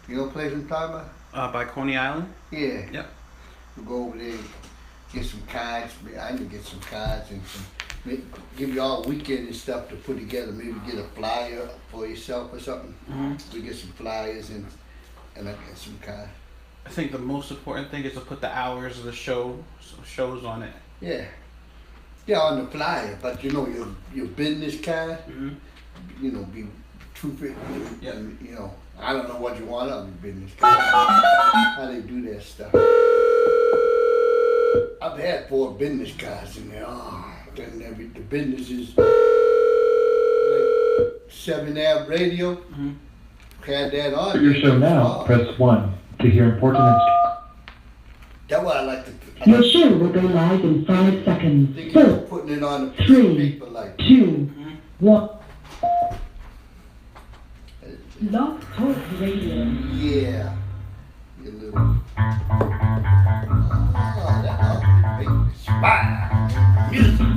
You know the place I'm talking about? By Coney Island? Yeah. Yep. We'll go over there, get some cards. I need to get some cards and some. Give you all weekend and stuff to put together. Maybe get a flyer for yourself or something. We get some flyers and I get some cards. I think the most important thing is to put the hours of the shows on it. Yeah. Yeah, on the flyer, but you know your business card. You know, be truthful. Yep. You know, I don't know what you want on your business card. How they do that stuff. I've had 4 business cards in there. Oh, then the business is like 7 Ave Radio. Had that on. For your show now, press 1 to hear important. That's why I like to. Your show will go live in 5 seconds. Think 4, of putting it on the 3, paper like. 2, 1. Love Talk Radio. Yeah. You little. Oh, that big smile. Music.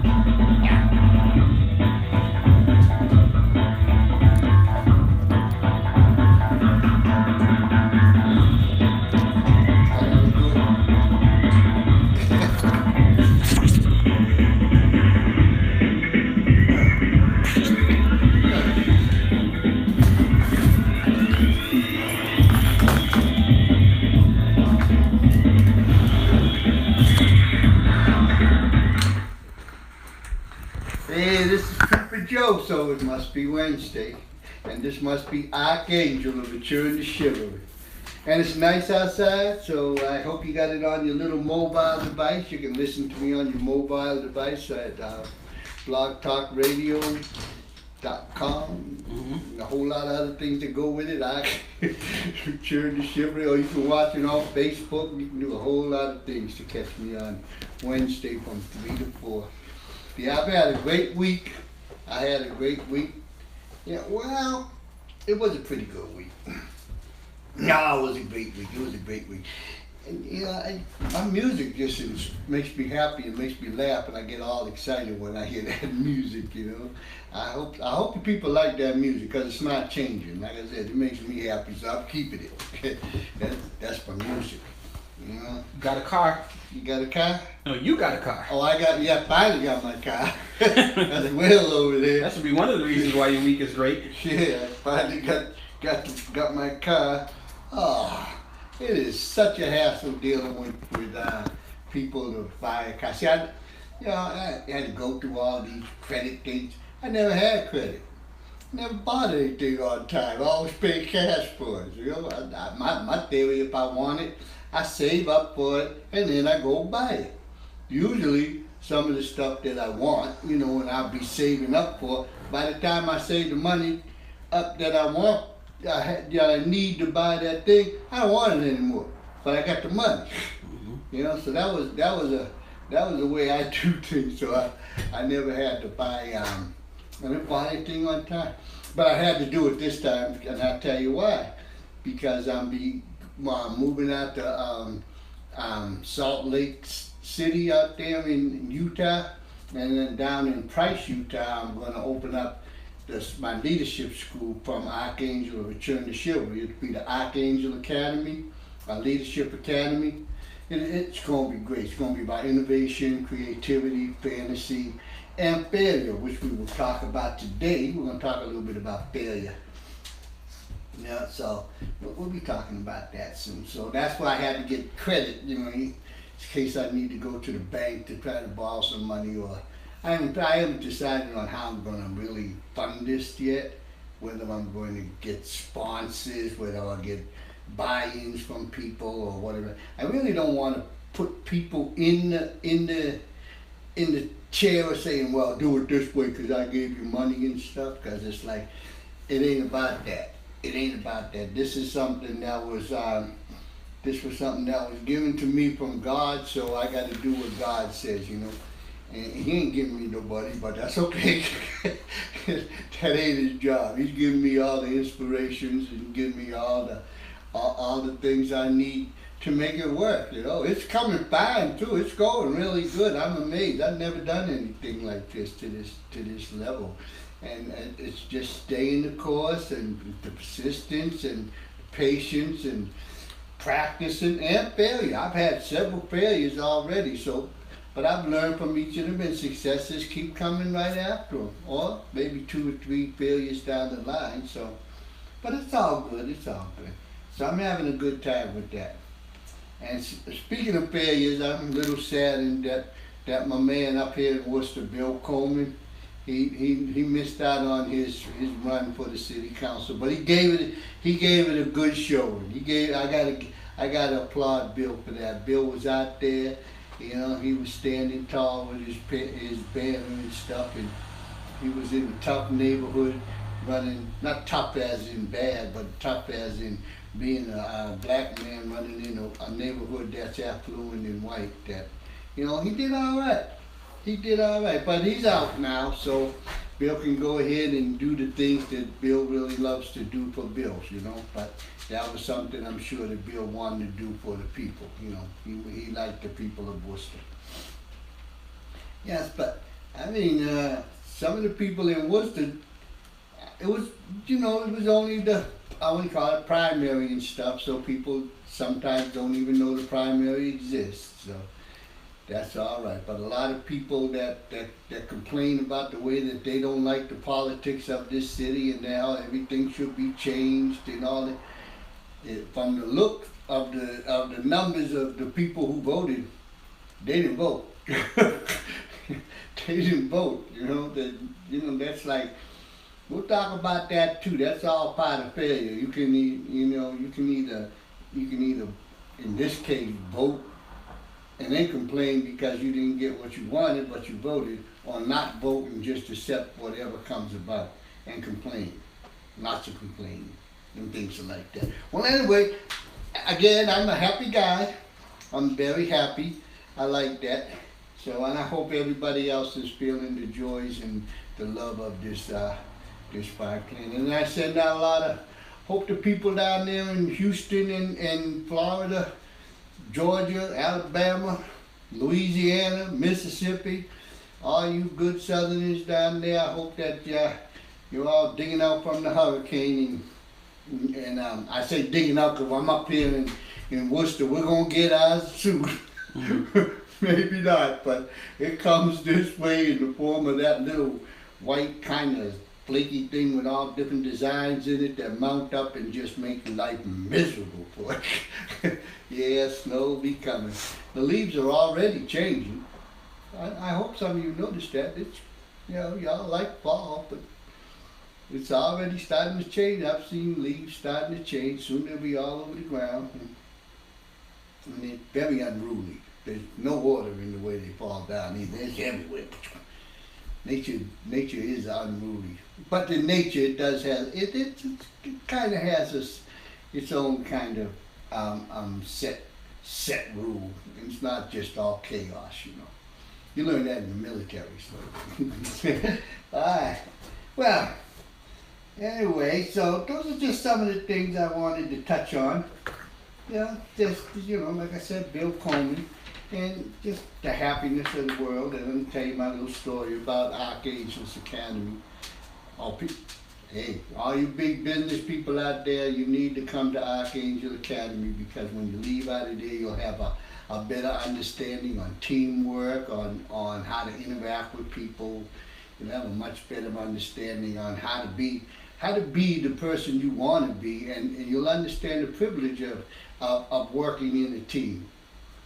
Hey, this is Pepper Joe, so it must be Wednesday. And this must be ArchAngel of Maturing the Chivalry. And it's nice outside, so I hope you got it on your little mobile device. You can listen to me on your mobile device at blogtalkradio.com. A whole lot of other things that go with it. Maturing the Chivalry, or you can watch it on Facebook. You can do a whole lot of things to catch me on Wednesday from 3 to 4. Yeah, I've had a great week. Yeah, well, it was a pretty good week. No, it was a great week. It was a great week. And my music just makes me happy and makes me laugh, and I get all excited when I hear that music. You know, I hope the people like that music because it's not changing. Like I said, it makes me happy, so I'm keeping it. That's my music. You know. You got a car? You got a car? No, you got a car. Oh, I finally got my car. That's well over there. That should be one of the reasons why your week is great. Yeah, I finally got my car. Oh, it is such a hassle dealing with people to buy a car. See, I had to go through all these credit things. I never had credit. Never bought anything on time. I always paid cash for it. You know, my theory, if I want it, I save up for it and then I go buy it. Usually, some of the stuff that I want, you know, and I'll be saving up for, by the time I save the money up that I want, that I need to buy that thing, I don't want it anymore. But I got the money. You know, so that was the way I do things. So I never had to buy I didn't buy anything on time. But I had to do it this time, and I'll tell you why. Because I'm moving out to Salt Lake City out there in Utah, and then down in Price, Utah, I'm going to open up my leadership school from ArchAngel of Return to Chivalry. It'll be the ArchAngel Academy, our leadership academy. And it's going to be great. It's going to be about innovation, creativity, fantasy, and failure, which we will talk about today. We're going to talk a little bit about failure. Yeah, so we'll be talking about that soon. So that's why I had to get credit, you know, in case I need to go to the bank to try to borrow some money, or I haven't decided on how I'm going to really fund this yet, whether I'm going to get sponsors, whether I'll get buy-ins from people or whatever. I really don't want to put people in the chair saying, well, do it this way because I gave you money and stuff, because it's like, it ain't about that. It ain't about that. This was something that was given to me from God, so I got to do what God says, you know. And he ain't giving me nobody, but that's okay. That ain't his job. He's giving me all the inspirations and giving me all the things I need to make it work. You know, it's coming fine too. It's going really good. I'm amazed. I've never done anything like this to this level. And it's just staying the course and the persistence and patience and practicing and failure. I've had several failures already, but I've learned from each of them, and successes keep coming right after them, or maybe 2 or 3 failures down the line. So, but it's all good. It's all good. So I'm having a good time with that. And speaking of failures, I'm a little saddened that my man up here in Worcester, Bill Coleman, he missed out on his run for the city council, but he gave it a good showing. I gotta applaud Bill for that. Bill was out there, you know, he was standing tall with his banner and stuff, and he was in a tough neighborhood, running, not tough as in bad, but tough as in being a black man running in a neighborhood that's affluent and white. That, you know, he did all right. He did all right, but he's out now, so Bill can go ahead and do the things that Bill really loves to do for Bills, you know. But that was something I'm sure that Bill wanted to do for the people, you know. He liked the people of Worcester. Yes, but I mean, some of the people in Worcester, it was, you know, it was only I would call it primary and stuff, so people sometimes don't even know the primary exists. So that's all right. But a lot of people that complain about the way that they don't like the politics of this city and how everything should be changed and all that. From the look of the numbers of the people who voted, they didn't vote. They didn't vote. You know, that's like, we'll talk about that too. That's all part of failure. You can either in this case vote and then complain because you didn't get what you wanted, but you voted, or not vote and just accept whatever comes about and complain. Lots of complaining and things like that. Well, anyway, again, I'm a happy guy. I'm very happy. I like that. So, and I hope everybody else is feeling the joys and the love of this fire clan. And I send out hope the people down there in Houston and Florida, Georgia, Alabama, Louisiana, Mississippi, all you good Southerners down there, I hope that you're all digging out from the hurricane. And I say digging out because I'm up here in Worcester. We're going to get ours soon. Maybe not, but it comes this way in the form of that little white kind of flaky thing with all different designs in it that mount up and just make life miserable for it. Yeah, snow will be coming. The leaves are already changing. I hope some of you noticed that. It's, you know, y'all like fall, but it's already starting to change. I've seen leaves starting to change. Soon they'll be all over the ground. And it's very unruly. There's no order in the way they fall down either. It's everywhere. Nature is unruly. But the nature, it does have, it kind of has its own kind of set rule. It's not just all chaos, you know. You learn that in the military. So. All right. Well, anyway, so those are just some of the things I wanted to touch on. Yeah, just, you know, like I said, Bill Coleman, and just the happiness of the world. And let me tell you my little story about ArchAngel's Academy. Hey, all you big business people out there, you need to come to ArchAngel Academy, because when you leave out of there, you'll have a better understanding on teamwork, on how to interact with people. You'll have a much better understanding on how to be the person you want to be, and you'll understand the privilege of working in a team.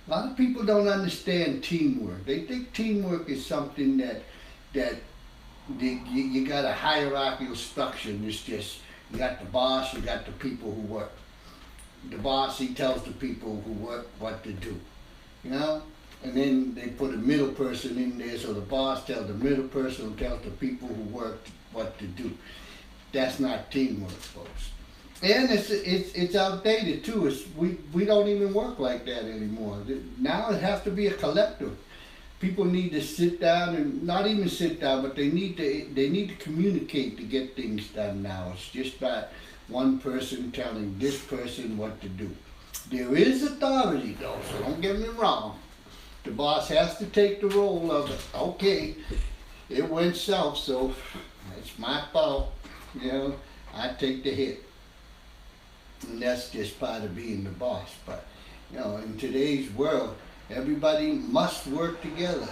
A lot of people don't understand teamwork. They think teamwork is something that you got a hierarchical structure. It's just, you got the boss, you got the people who work. The boss, he tells the people who work what to do, you know? And then they put a middle person in there, so the boss tells the middle person who tells the people who work what to do. That's not teamwork, folks. And it's outdated too. We don't even work like that anymore. Now it has to be a collective. People need to sit down, and not even sit down, but they need to communicate to get things done now. It's just not one person telling this person what to do. There is authority though, so don't get me wrong. The boss has to take the role of, okay, it went south, so it's my fault. You know, I take the hit. And that's just part of being the boss. But, you know, in today's world, everybody must work together.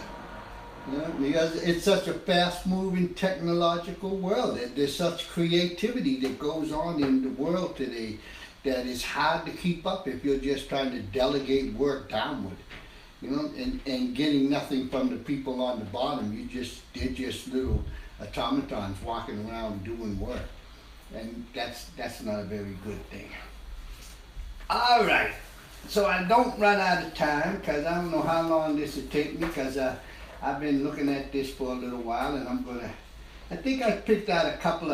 You know, because it's such a fast-moving technological world. There's such creativity that goes on in the world today that is hard to keep up if you're just trying to delegate work downward. You know, and getting nothing from the people on the bottom. They're just little automatons walking around doing work. And that's not a very good thing. All right, so I don't run out of time because I don't know how long this will take me because I've been looking at this for a little while, and I think I picked out a couple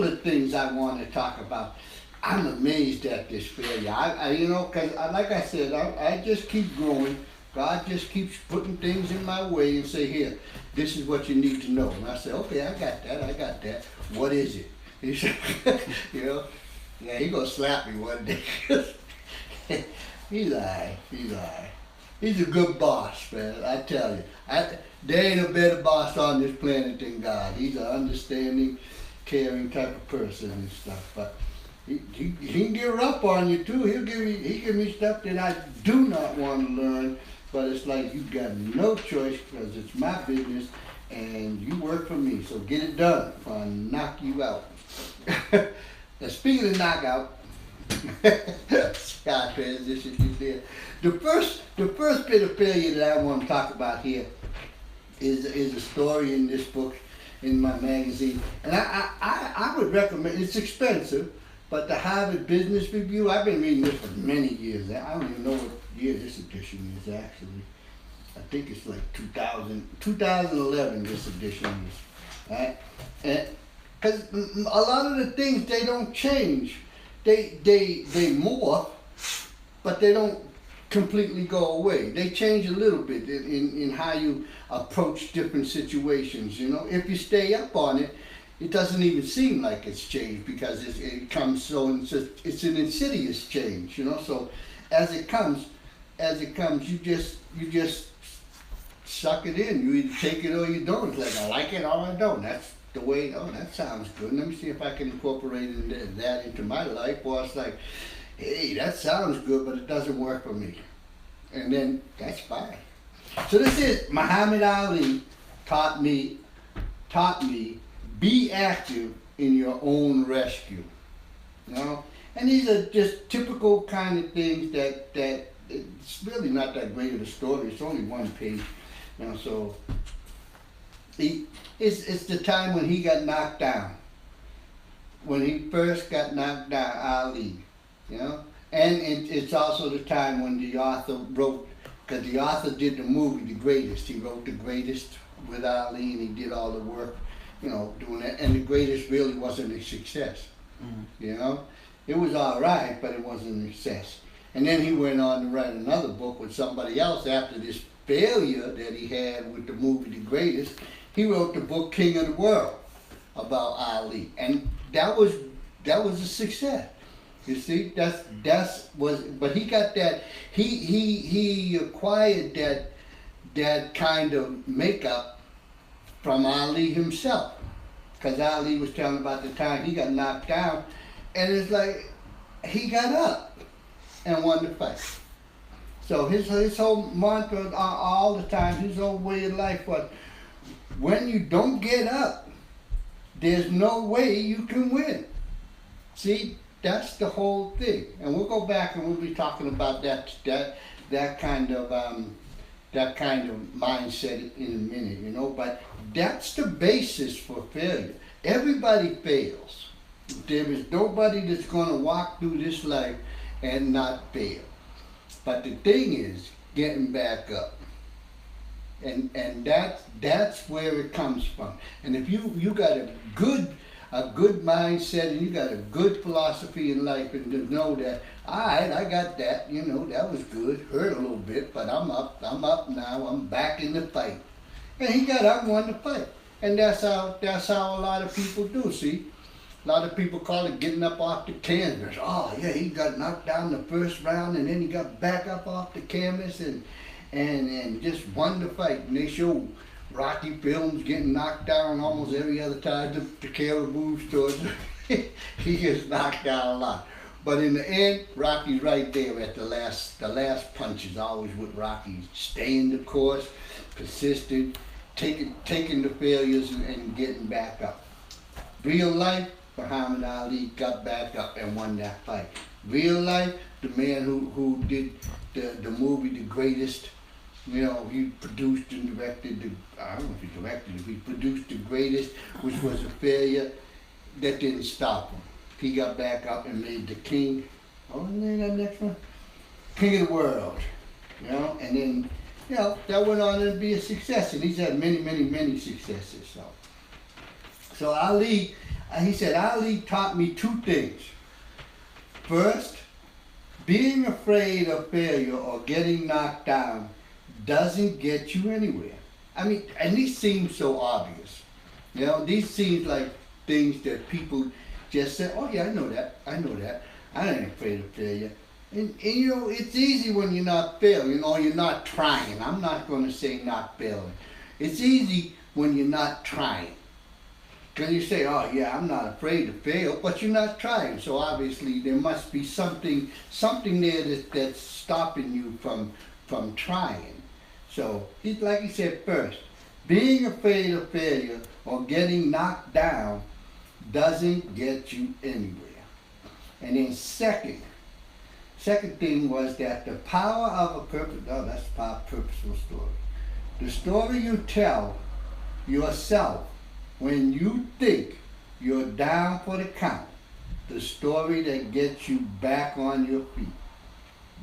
of things I want to talk about. I'm amazed at this failure. You know, because like I said, I just keep growing. God just keeps putting things in my way and say, here, this is what you need to know. And I say, okay, I got that. What is it? He said, you know, yeah, he gonna slap me one day. He's all right. He's a good boss, man, I tell you. There ain't a better boss on this planet than God. He's an understanding, caring type of person and stuff. But he can get rough on you too. He give me stuff that I do not want to learn. But it's like you got no choice because it's my business and you work for me. So get it done or I'll knock you out. Now speaking of knockout, Scott transition you there. The first bit of failure that I want to talk about here is a story in this book, in my magazine. And I would recommend, it's expensive, but the Harvard Business Review, I've been reading this for many years. I don't even know what year this edition is actually. I think it's like 2011 this edition is. Right? Because a lot of the things, they don't change. They morph, but they don't completely go away. They change a little bit in how you approach different situations. You know, if you stay up on it, it doesn't even seem like it's changed because it comes so it's an insidious change. You know, so as it comes, you just suck it in. You either take it or you don't. It's like I like it or I don't. That's the way. Oh, that sounds good. Let me see if I can incorporate that into my life. Or it's like, hey, that sounds good, but it doesn't work for me. And then that's fine. So this is Muhammad Ali taught me, be active in your own rescue. You know? And these are just typical kind of things that it's really not that great of a story. It's only one page. You know, so it's the time when he got knocked down. When he first got knocked down, Ali, you know? And it's also the time when the author wrote, because the author did the movie, The Greatest. He wrote The Greatest with Ali and he did all the work, you know, doing that. And The Greatest really wasn't a success, you know? It was all right, but it wasn't a success. And then he went on to write another book with somebody else after this failure that he had with the movie The Greatest. He wrote the book King of the World about Ali, and that was a success. You see, but he got that. He acquired that kind of makeup from Ali himself, because Ali was telling about the time he got knocked down, and it's like he got up and won the fight. So his whole mantra all the time, his whole way of life was, when you don't get up, there's no way you can win. See, that's the whole thing. And we'll go back and we'll be talking about that kind of mindset in a minute, you know. But that's the basis for failure. Everybody fails. There is nobody that's going to walk through this life and not fail. But the thing is getting back up. And that's where it comes from. And if you got a good mindset and you got a good philosophy in life, and to know that, all right, I got that, you know, that was good, hurt a little bit, but I'm up now, I'm back in the fight. And he got up and won the fight. And that's how a lot of people do, see? A lot of people call it getting up off the canvas. Oh yeah, he got knocked down the first round and then he got back up off the canvas and just won the fight. And they show Rocky films getting knocked down almost every other time the camera moves towards him. He gets knocked down a lot. But in the end, Rocky's right there at the last punch is always with Rocky. Staying the course, persistent, taking the failures and getting back up. Real life, Muhammad Ali got back up and won that fight. Real life, the man who did the movie The Greatest, you know, he produced and directed I don't know if he directed it, he produced The Greatest, which was a failure. That didn't stop him. He got back up and made The King, what was the name of that next one? King of the World, you know, and then, you know, that went on to be a success, and he's had many successes, So Ali, he said, Ali taught me two things. First, being afraid of failure or getting knocked down doesn't get you anywhere. I mean, and these seem so obvious. You know, these seem like things that people just say, oh yeah, I know that. I ain't afraid of failure. And you know, it's easy when you're not failing, you know, you're not trying. I'm not going to say not failing. It's easy when you're not trying. Because you say, oh yeah, I'm not afraid to fail, but you're not trying. So obviously there must be something there that's stopping you from trying. So, like he said first, being afraid of failure or getting knocked down doesn't get you anywhere. And then second thing was that the power of a purposeful story. The story you tell yourself when you think you're down for the count, the story that gets you back on your feet.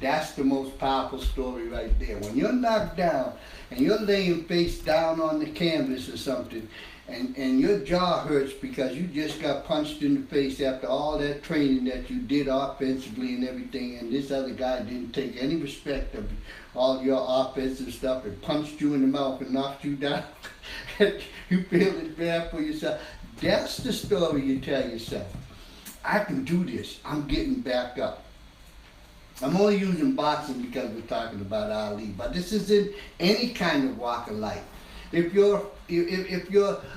That's the most powerful story right there. When you're knocked down and you're laying face down on the canvas or something, and your jaw hurts because you just got punched in the face after all that training that you did offensively and everything, and this other guy didn't take any respect of all your offensive stuff and punched you in the mouth and knocked you down, and you feel it bad for yourself. That's the story you tell yourself. I can do this. I'm getting back up. I'm only using boxing because we're talking about Ali, but this is in any kind of walk of life. If you're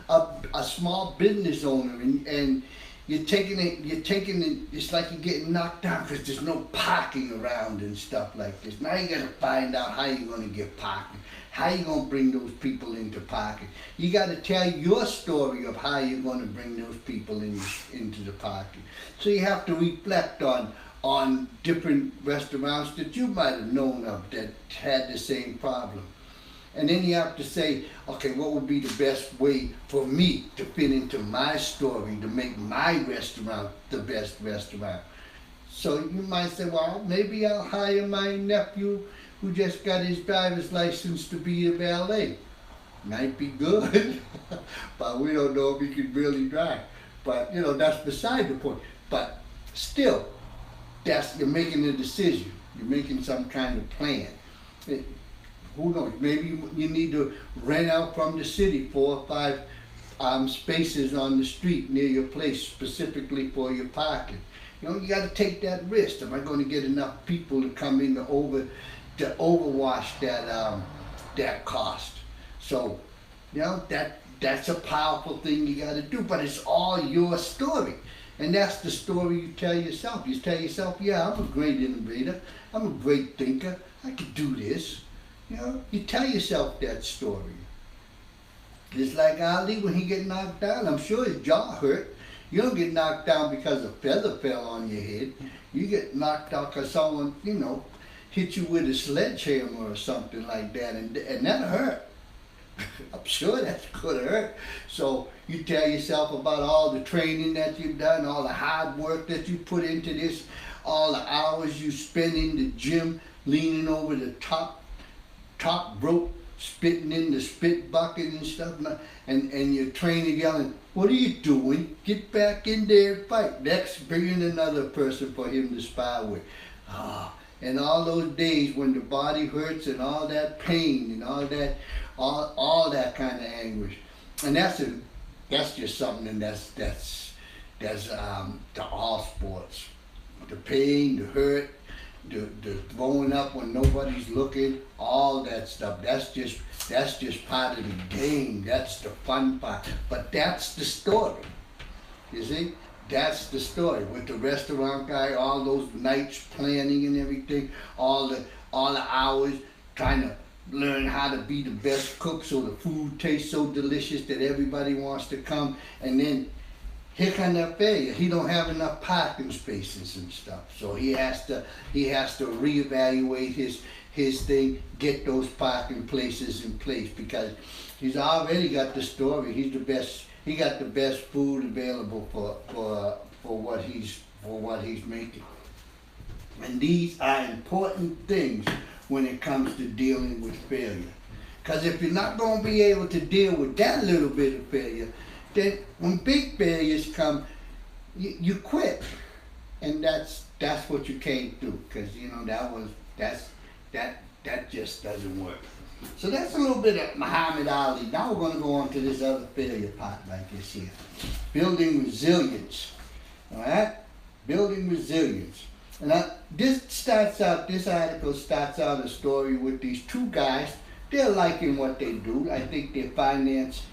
a small business owner and you're taking it, it's like you're getting knocked down because there's no parking around and stuff like this. Now you got to find out how you're going to get parking. How you going to bring those people into parking? You got to tell your story of how you're going to bring those people into the parking. So you have to reflect on different restaurants that you might have known of that had the same problem. And then you have to say, okay, what would be the best way for me to fit into my story to make my restaurant the best restaurant? So you might say, well, maybe I'll hire my nephew who just got his driver's license to be a valet. Might be good, but we don't know if he can really drive. But, you know, that's beside the point. But still, you're making a decision. You're making some kind of plan. Who knows? Maybe you need to rent out from the city 4 or 5 spaces on the street near your place specifically for your parking. You know, you got to take that risk. Am I going to get enough people to come in to overwash that cost? So, you know, that's a powerful thing you got to do. But it's all your story. And that's the story you tell yourself. You tell yourself, yeah, I'm a great innovator. I'm a great thinker. I can do this. You know, you tell yourself that story. Just like Ali, when he get knocked down, I'm sure his jaw hurt. You don't get knocked down because a feather fell on your head. You get knocked out because someone, you know, hit you with a sledgehammer or something like that, and that hurt. I'm sure that's gonna hurt. So you tell yourself about all the training that you've done, all the hard work that you put into this, all the hours you spend in the gym, leaning over the top rope, spitting in the spit bucket and stuff, and your trainer yelling, what are you doing? Get back in there and fight. Next, bring in another person for him to spar with. And all those days when the body hurts and all that pain and all that kind of anguish. And that's just something that's to all sports. The pain, the hurt, the throwing up when nobody's looking, all that stuff. That's just part of the game. That's the fun part. But that's the story. You see? that's the story with the restaurant guy, all those nights planning and everything, all the hours trying to learn how to be the best cook so the food tastes so delicious that everybody wants to come. And then here kind of failure. He don't have enough parking spaces and stuff, so he has to reevaluate his thing, get those parking places in place, because he's already got the story. He's the best. He got the best food available for what he's making. And these are important things when it comes to dealing with failure. Because if you're not going to be able to deal with that little bit of failure, then when big failures come, you quit. And that's what you can't do, because you know that just doesn't work. So that's a little bit of Muhammad Ali. Now we're going to go on to this other failure part like this here. Building resilience. All right? Building resilience. And this article starts out a story with these two guys. They're liking what they do. I think they're finance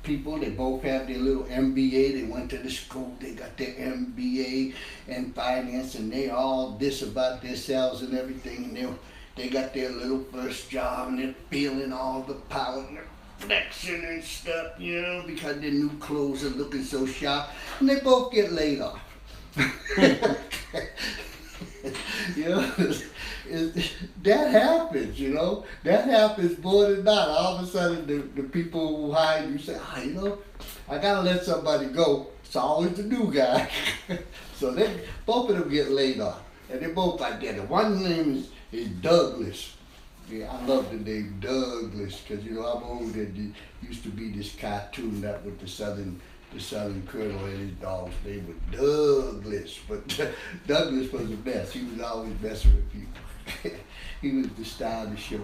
people. They both have their little MBA. They went to the school. They got their MBA in finance, and they all this about themselves and everything. And they got their little first job, and they're feeling all the power and they're flexing and stuff, you know, because their new clothes are looking so sharp. And they both get laid off. You know, that happens, you know. That happens more than not. All of a sudden, the people who hire you say, you know, I gotta let somebody go. It's always the new guy. So both of them get laid off. And they're both like that. The one name is Douglas. Yeah, I love the name Douglas, because you know I'm old, and there used to be this cartoon that with the Southern Colonel and his dog's name was Douglas. But Douglas was the best. He was always messing with people. He was the star of the show.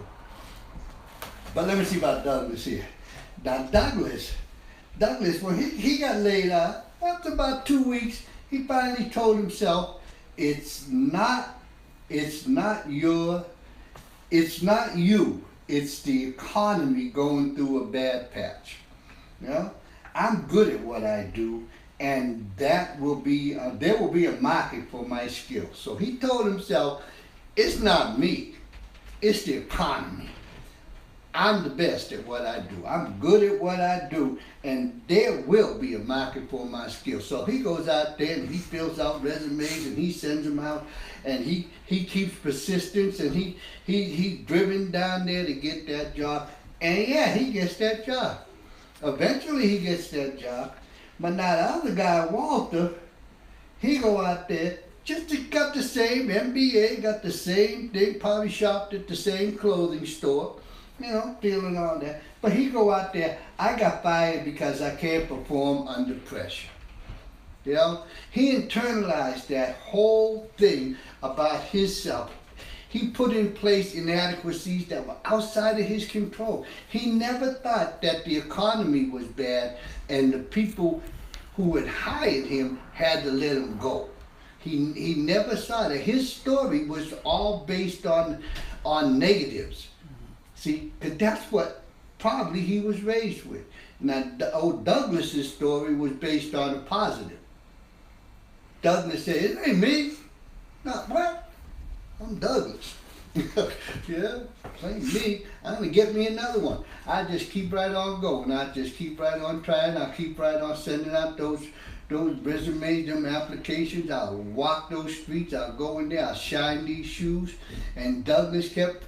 But let me see about Douglas here. Now Douglas, when he got laid off, after about 2 weeks, he finally told himself, it's not you, it's the economy going through a bad patch. You know? I'm good at what I do, and there will be a market for my skills. So he told himself, it's not me, it's the economy. I'm the best at what I do. I'm good at what I do, and there will be a market for my skills. So he goes out there and he fills out resumes and he sends them out, and he keeps persistence, and he's driven down there to get that job. And yeah, he gets that job. Eventually he gets that job. But now the other guy, Walter, he go out there, got the same MBA, got the same thing, probably shopped at the same clothing store, you know, dealing all that. But he go out there, I got fired because I can't perform under pressure. You know, he internalized that whole thing about himself. He put in place inadequacies that were outside of his control. He never thought that the economy was bad and the people who had hired him had to let him go. He never saw that. His story was all based on negatives. See, because that's what probably he was raised with. Now, old Douglas's story was based on a positive. Douglas said, it ain't me. Not what? I'm Douglas. Yeah, ain't me. I'm gonna get me another one. I just keep right on going. I just keep right on trying. I'll keep right on sending out those resumes, them applications. I'll walk those streets. I'll go in there. I'll shine these shoes. And Douglas kept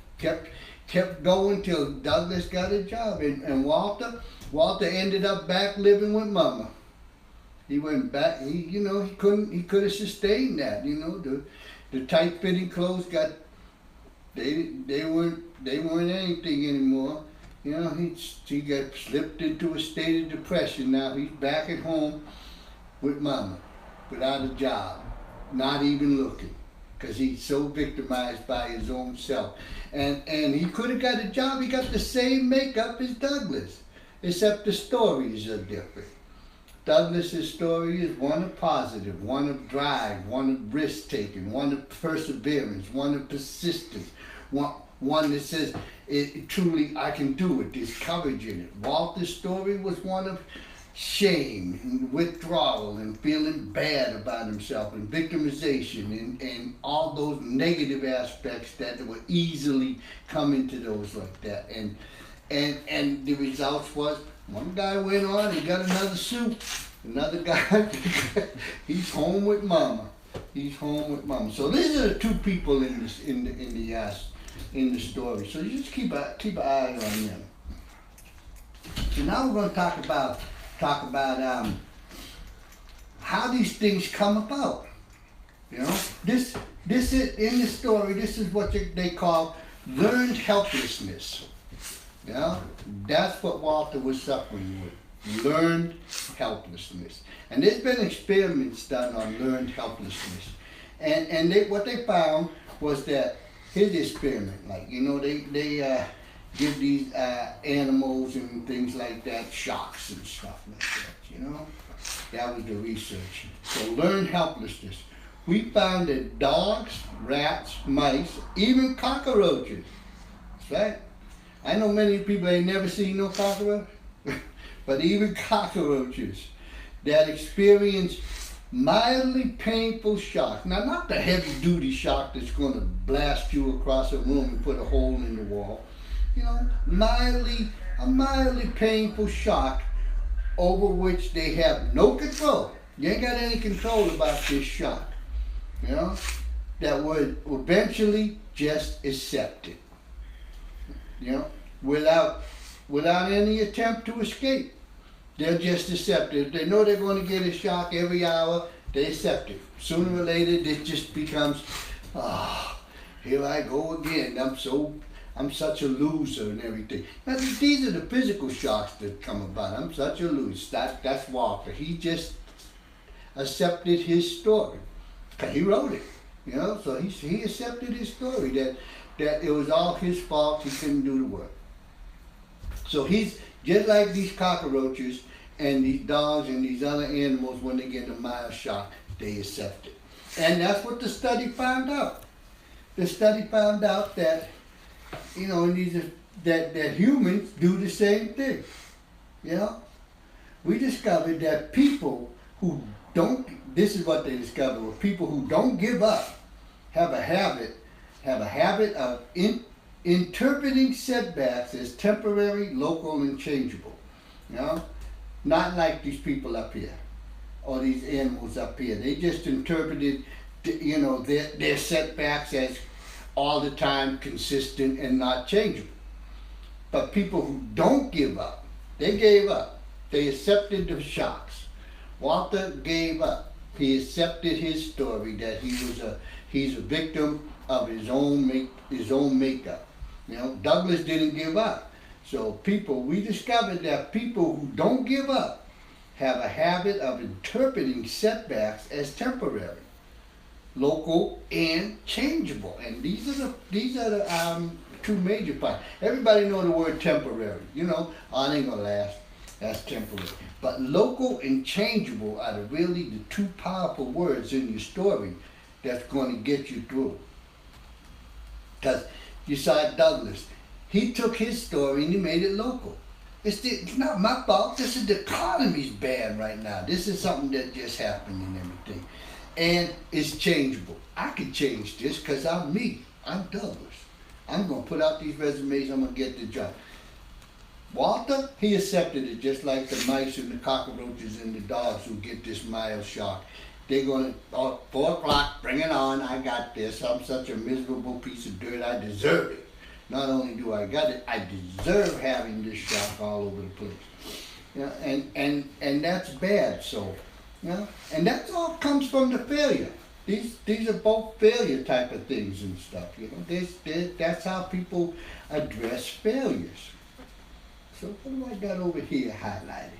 going till Douglas got a job. And Walter ended up back living with Mama. He went back. He could have sustained that. You know, the tight fitting clothes they weren't anything anymore. You know, he got slipped into a state of depression. Now he's back at home with Mama, without a job, not even looking, because he's so victimized by his own self. And he could have got a job. He got the same makeup as Douglas, except the stories are different. Douglas's story is one of positive, one of drive, one of risk-taking, one of perseverance, one of persistence, one that says, truly, I can do it. There's courage in it. Walter's story was one of shame and withdrawal and feeling bad about himself and victimization and all those negative aspects that would easily come into those like that. And the results was one guy went on and got another suit. Another guy, he's home with mama. He's home with mama. So these are the two people in this in the story. So you just keep an eye on them. So now we're going to talk about how these things come about. You know, this is in the story. This is what they call learned helplessness. You know, that's what Walter was suffering with. Learned helplessness. And there's been experiments done on learned helplessness. And what they found was that his experiment, like, you know, they give these animals and things like that shocks and stuff like that, you know. That was the research. So learned helplessness. We found that dogs, rats, mice, even cockroaches, right? I know many people ain't never seen no cockroach. But even cockroaches that experience mildly painful shock. Now, not the heavy-duty shock that's going to blast you across a room and put a hole in the wall. You know, a mildly painful shock over which they have no control. You ain't got any control about this shock. You know, that would eventually just accept it. You know, without any attempt to escape. They'll just accept it. If they know they're going to get a shock every hour, they accept it. Sooner or later, it just becomes, here I go again. I'm such a loser and everything. Now, these are the physical shocks that come about. I'm such a loser. That's Walter. He just accepted his story. He wrote it, you know. So he accepted his story that it was all his fault. He couldn't do the work. So he's just like these cockroaches and these dogs and these other animals. When they get a mild shock, they accept it. And that's what the study found out. The study found out that, you know, that humans do the same thing. You know, we discovered that people who don't. This is what they discovered: were people who don't give up have a habit of interpreting setbacks as temporary, local, and changeable. You know, not like these people up here or these animals up here. They just interpreted, you know, their setbacks as all the time consistent and not changeable. But people who don't give up, they gave up. They accepted the shocks. Walter gave up. He accepted his story that he's a victim of his own makeup. You know, Douglas didn't give up. So we discovered that people who don't give up have a habit of interpreting setbacks as temporary, local, and changeable. And these are the two major parts. Everybody know the word temporary. You know, it ain't gonna last. That's temporary. But local and changeable are really the two powerful words in your story that's going to get you through. Because you saw Douglas. He took his story and he made it local. It's not my fault. This is the economy's bad right now. This is something that just happened and everything. And it's changeable. I can change this because I'm me. I'm Douglas. I'm going to put out these resumes. I'm going to get the job. Walter, he accepted it just like the mice and the cockroaches and the dogs who get this mild shock. They're going to, 4 o'clock, bring it on, I got this. I'm such a miserable piece of dirt, I deserve it. Not only do I got it, I deserve having this shock all over the place. You know, and that's bad, so, you know, and that all comes from the failure. These are both failure type of things and stuff, you know. That's how people address failures. So what do I got over here highlighted?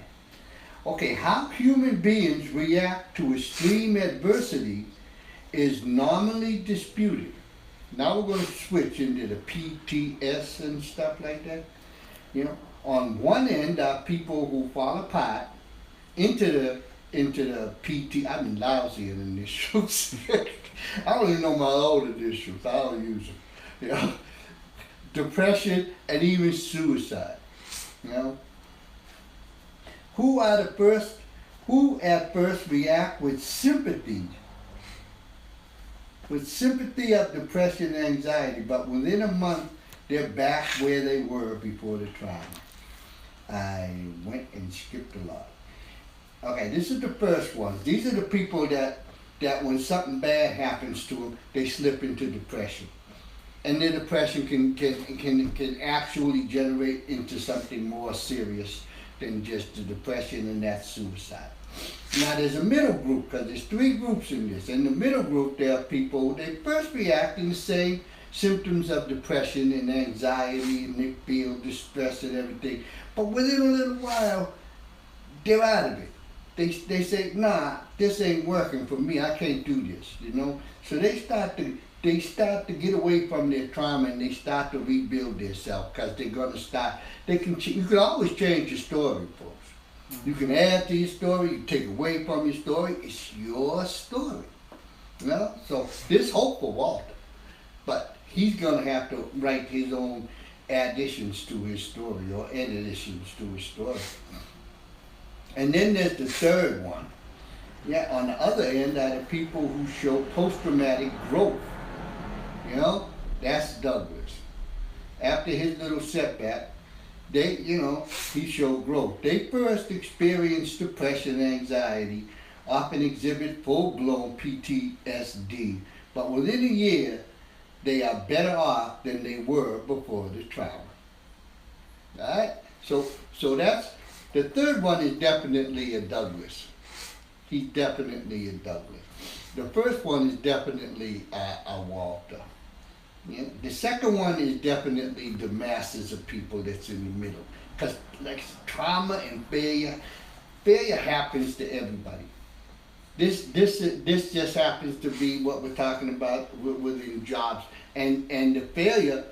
Okay, how human beings react to extreme adversity is normally disputed. Now we're going to switch into the PTS and stuff like that. You know, on one end are people who fall apart into the PT. I've been lousier than this shoes. I don't even know my older issues. I don't use them. You know, depression and even suicide. You know, who at first react with sympathy of depression and anxiety, but within a month they're back where they were before the trauma. I went and skipped a lot. Okay, this is the first one. These are the people that when something bad happens to them, they slip into depression. And their depression can actually generate into something more serious than just the depression, and that's suicide. Now there's a middle group, because there's 3 groups in this. In the middle group, there are people, they first react in the same symptoms of depression and anxiety, and they feel distress and everything. But within a little while, they're out of it. They say, nah, this ain't working for me. I can't do this, you know. So they start to get away from their trauma, and they start to rebuild themselves, because they're gonna start. You can always change your story, folks. You can add to your story, you take away from your story. It's your story, you know. So there's hope for Walter, but he's gonna have to write his own additions to his story, or additions to his story. And then there's the third one. Yeah, on the other end are the people who show post-traumatic growth. You know, that's Douglas. After his little setback, he showed growth. They first experienced depression and anxiety, often exhibit full-blown PTSD, but within a year, they are better off than they were before the trauma. All right? So that's, the third one is definitely a Douglas. He's definitely a Douglas. The first one is definitely a Walter. Yeah. The second one is definitely the masses of people that's in the middle. Because like trauma and failure happens to everybody. This just happens to be what we're talking about within jobs. And the failure,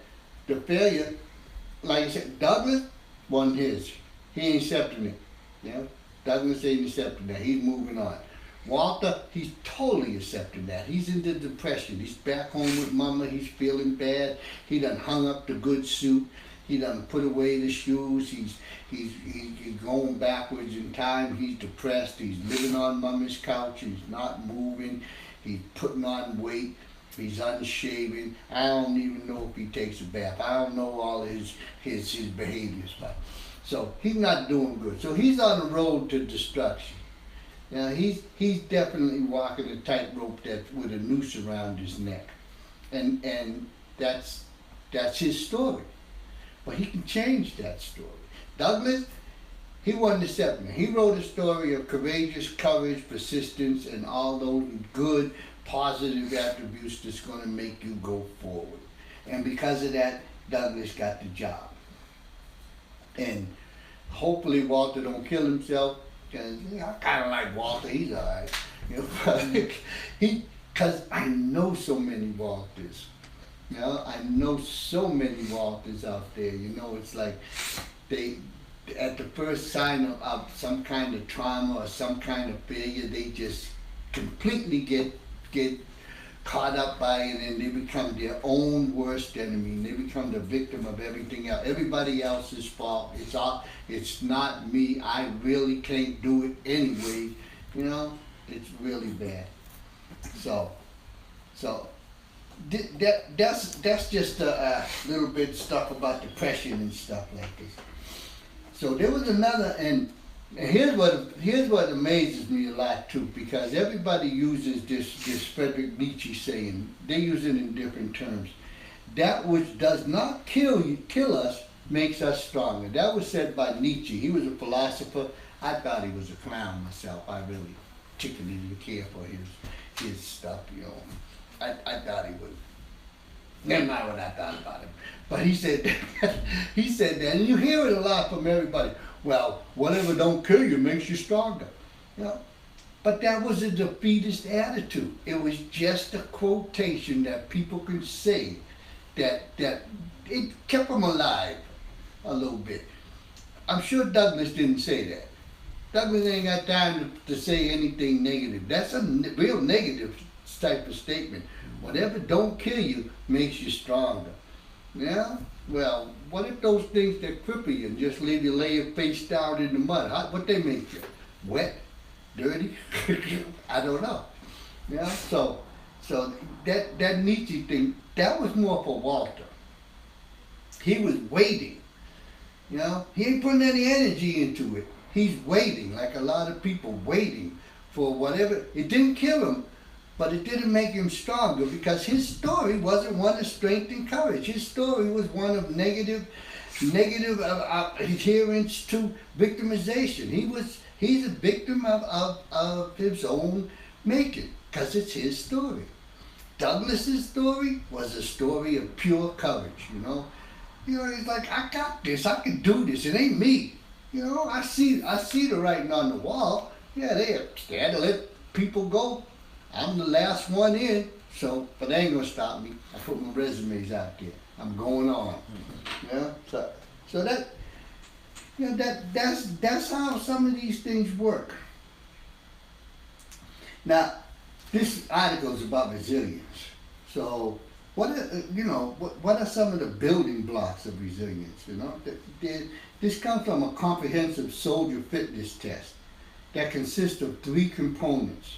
like I said, Douglas won his. He ain't accepting it. You know? Douglas ain't accepting that. He's moving on. Walter, he's totally accepting that. He's into depression. He's back home with mama. He's feeling bad. He done hung up the good suit. He done put away the shoes. He's going backwards in time. He's depressed. He's living on mama's couch. He's not moving. He's putting on weight. He's unshaven. I don't even know if he takes a bath. I don't know all his behaviors, but so he's not doing good. So he's on the road to destruction. Now he's definitely walking a tightrope with a noose around his neck, and that's his story. But he can change that story. Douglas, he wasn't accepting it. He wrote a story of courageous courage, persistence, and all those good, positive attributes that's going to make you go forward. And because of that, Douglas got the job. And hopefully Walter don't kill himself. Cause I kind of like Walter. He's all right. You know, because I know so many Walters. You know, I know so many Walters out there. You know, it's like they, at the first sign of some kind of trauma or some kind of failure, they just completely get caught up by it, and they become their own worst enemy. They become the victim of everything else. Everybody else's fault. It's not me. I really can't do it anyway. You know, it's really bad. So that's just a little bit of stuff about depression and stuff like this. So there was another, and here's what amazes me a lot too, because everybody uses this Friedrich Nietzsche saying. They use it in different terms. That which does not kill us makes us stronger. That was said by Nietzsche. He was a philosopher. I thought he was a clown myself. I really didn't care for his stuff, you know. I thought he was. Never mind what I thought about him. But he said that, and you hear it a lot from everybody. Well, whatever don't kill you makes you stronger. You know? But that was a defeatist attitude. It was just a quotation that people could say that it kept them alive a little bit. I'm sure Douglas didn't say that. Douglas ain't got time to say anything negative. That's a real negative type of statement. Whatever don't kill you makes you stronger. Yeah? Well, what if those things that cripple you and just leave you lay face down in the mud? What they make you? Wet? Dirty? I don't know. Yeah? So that Nietzsche thing, that was more for Walter. He was waiting. You know? He ain't putting any energy into it. He's waiting, like a lot of people waiting for whatever. It didn't kill him, but it didn't make him stronger because his story wasn't one of strength and courage. His story was one of negative adherence to victimization. He's a victim of his own making because it's his story. Douglas's story was a story of pure courage, you know. You know, he's like, I got this, I can do this, it ain't me. You know, I see the writing on the wall. Yeah, they had to let people go. I'm the last one in, but they ain't gonna stop me. I put my resumes out there. I'm going on. Yeah, so that, you know, that's how some of these things work. Now, this article is about resilience. So, what are some of the building blocks of resilience? You know, this comes from a comprehensive soldier fitness test that consists of 3 components.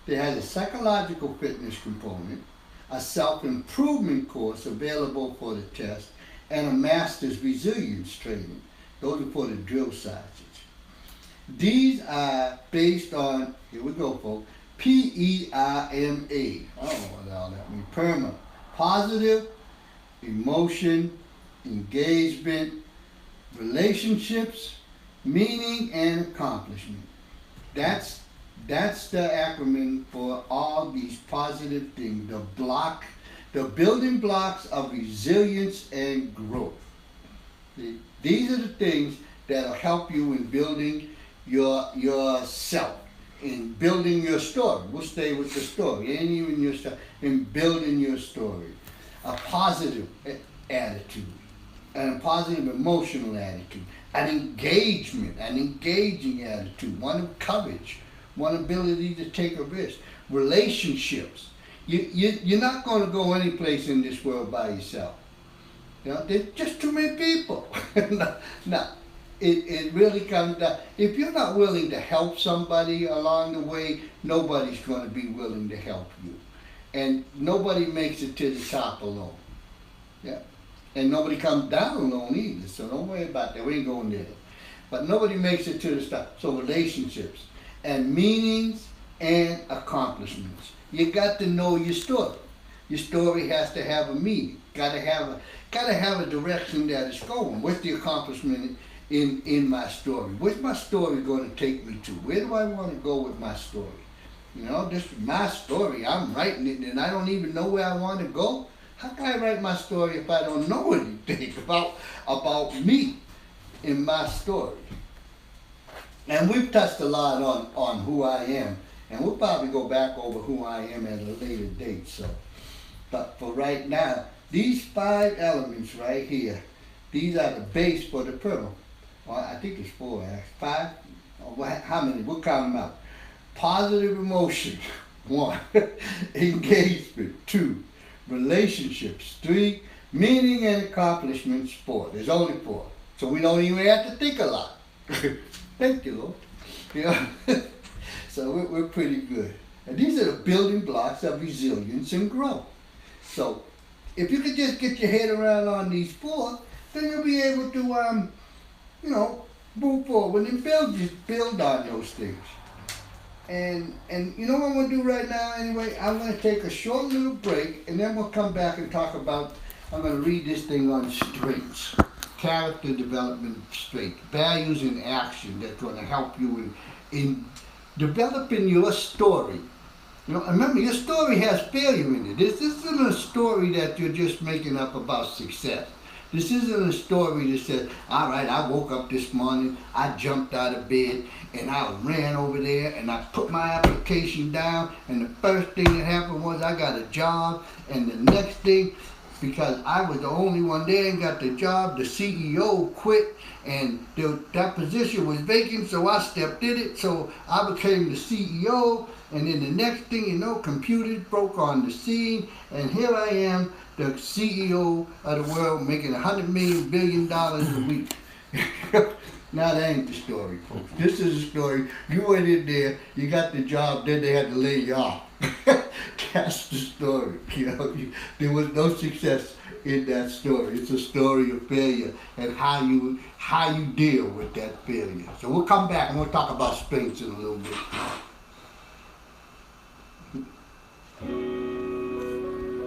There has a psychological fitness component, a self-improvement course available for the test, and a master's resilience training. Those are for the drill sergeants. These are based on, here we go folks, PERMA. I don't know what all that means. PERMA. Positive, emotion, engagement, relationships, meaning, and accomplishment. That's the acronym for all these positive things, the building blocks of resilience and growth. These are the things that'll help you in building yourself, in building your story. We'll stay with the story, ain't even your story, in building your story. A positive attitude, and a positive emotional attitude, an engagement, an engaging attitude, one of courage, one ability to take a risk. Relationships. You're not going to go any place in this world by yourself. You know, there's just too many people. No, it really comes down. If you're not willing to help somebody along the way, nobody's going to be willing to help you. And nobody makes it to the top alone. Yeah. And nobody comes down alone either, so don't worry about that. We ain't going there. But nobody makes it to the top. So relationships and meanings and accomplishments. You got to know your story. Your story has to have a meaning. Gotta have a direction that it's going. What's the accomplishment in my story? Where's my story going to take me to? Where do I want to go with my story? You know, this is my story. I'm writing it and I don't even know where I want to go. How can I write my story if I don't know anything about me in my story? And we've touched a lot on who I am. And we'll probably go back over who I am at a later date. But for right now, these 5 elements right here, these are the base for the purple. Well, I think it's 4, 5. How many? We'll count them out. Positive emotion, 1. Engagement, 2. Relationships, 3. Meaning and accomplishments, 4. There's only 4. So we don't even have to think a lot. Thank you, Lord. You know? So we're pretty good. And these are the building blocks of resilience and growth. So if you could just get your head around on these 4, then you'll be able to, move forward and build on those things. And you know what I'm going to do right now anyway? I'm going to take a short little break and then we'll come back and talk about, I'm going to read this thing on strengths. Character development strengths. Values in action that's going to help you in developing your story. You know, remember, your story has failure in it. This isn't a story that you're just making up about success. This isn't a story that says, all right, I woke up this morning, I jumped out of bed, and I ran over there, and I put my application down, and the first thing that happened was I got a job, and the next thing, because I was the only one there and got the job. The CEO quit, and that position was vacant, so I stepped in it. So I became the CEO, and then the next thing you know, computers broke on the scene, and here I am, the CEO of the world, making $100 billion a week. Now that ain't the story, folks. This is the story. You went in there, you got the job, then they had to lay you off. That's the story. There was no success in that story. It's a story of failure and how you deal with that failure. So we'll come back and we'll talk about strengths in a little bit.